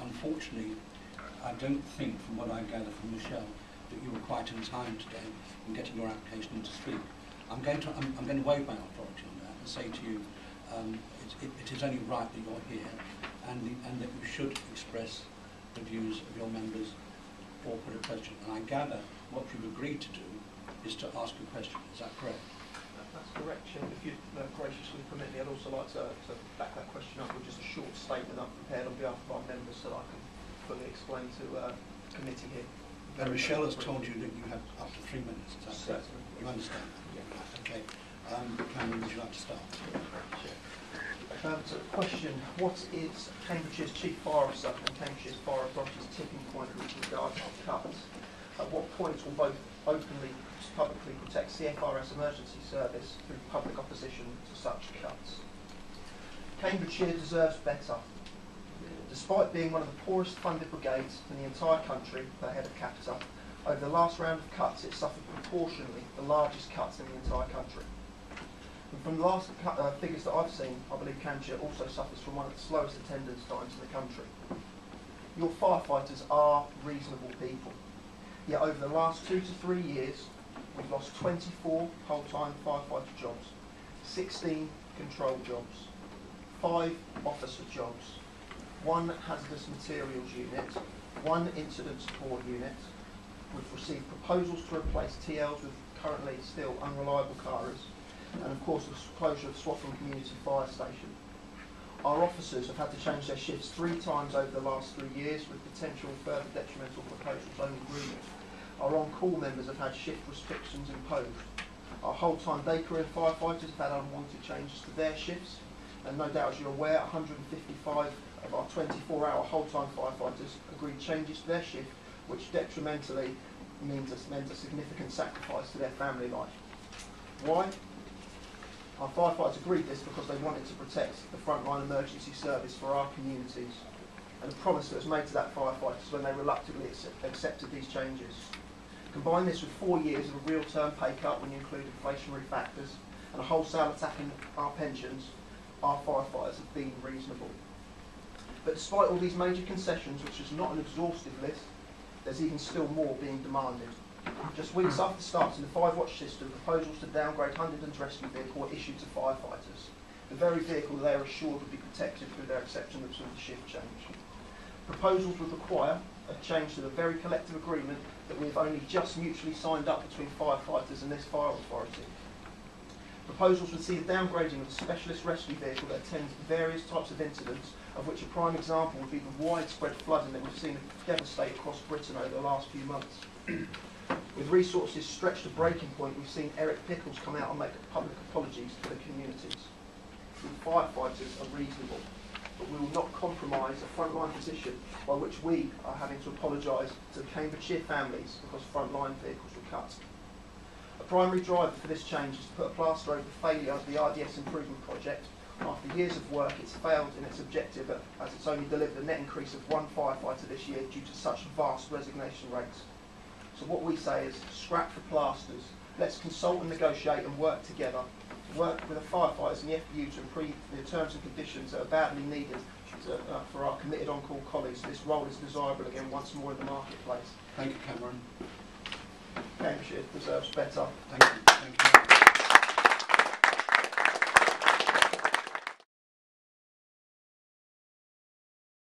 Unfortunately, I don't think, from what I gather from Michelle, that you were quite in time today in getting your application in to speak. I'm going to waive my authority on that and say to you, it is only right that you're here, and that you should express the views of your members or put a question. And I gather what you've agreed to do is to ask a question. Is that correct? That's correct, Chair. If you'd graciously permit me, I'd also like to back that question up with just a short statement I've prepared on behalf of our members so that I can fully explain to the committee here. Then Michelle has told you that you have up to 3 minutes. Is that correct? Certainly. You understand that? Yeah. Okay. Cameron, would you like to start? Sure. So the question, what is Cambridgeshire's Chief Fire Officer and Cambridgeshire's Fire Authority's tipping point with regard to cuts? At what point will both openly, publicly protect CFRS emergency service through public opposition to such cuts? Cambridgeshire deserves better. Despite being one of the poorest funded brigades in the entire country per head of capita, over the last round of cuts it suffered proportionally the largest cuts in the entire country. And from the last figures that I've seen, I believe Cambridgeshire also suffers from one of the slowest attendance times in the country. Your firefighters are reasonable people, yet over the last 2 to 3 years we've lost 24 whole-time firefighter jobs, 16 control jobs, 5 officer jobs, 1 hazardous materials unit, 1 incident support unit. We've received proposals to replace TLs with currently still unreliable carers, and of course the closure of Swaffham Community Fire Station. Our officers have had to change their shifts 3 times over the last 3 years, with potential further detrimental proposals only brewing. Our on-call members have had shift restrictions imposed. Our whole-time day career firefighters have had unwanted changes to their shifts, and no doubt, as you're aware, 155 of our 24-hour whole-time firefighters agreed changes to their shift, which detrimentally meant a significant sacrifice to their family life. Why? Our firefighters agreed this because they wanted to protect the frontline emergency service for our communities, and a promise that was made to that firefighters when they reluctantly accepted these changes. Combine this with 4 years of a real term pay cut when you include inflationary factors and a wholesale attack on our pensions, our firefighters have been reasonable. But despite all these major concessions, which is not an exhaustive list, there's even still more being demanded. Just weeks after starting the 5-watch system, proposals to downgrade Huntingdon's rescue vehicle were issued to firefighters, the very vehicle they are assured would be protected through their acceptance of the shift change. Proposals would require a change to the very collective agreement that we've only just mutually signed up between firefighters and this fire authority. Proposals would see the downgrading of a specialist rescue vehicle that attends various types of incidents, of which a prime example would be the widespread flooding that we've seen devastate across Britain over the last few months. With resources stretched to breaking point, we've seen Eric Pickles come out and make public apologies to the communities. The firefighters are reasonable, but we will not compromise a frontline position by which we are having to apologise to the Cambridgeshire families because frontline vehicles were cut. A primary driver for this change is to put a plaster over the failure of the RDS improvement project. After years of work, it's failed in its objective as it's only delivered a net increase of 1 firefighter this year due to such vast resignation rates. So what we say is, scrap the plasters. Let's consult and negotiate and work together. Work with the firefighters and the FBU to improve the terms and conditions that are badly needed for our committed on-call colleagues. This role is desirable again once more in the marketplace. Thank you, Cameron. Cambridgeshire deserves better. Thank you. Thank you.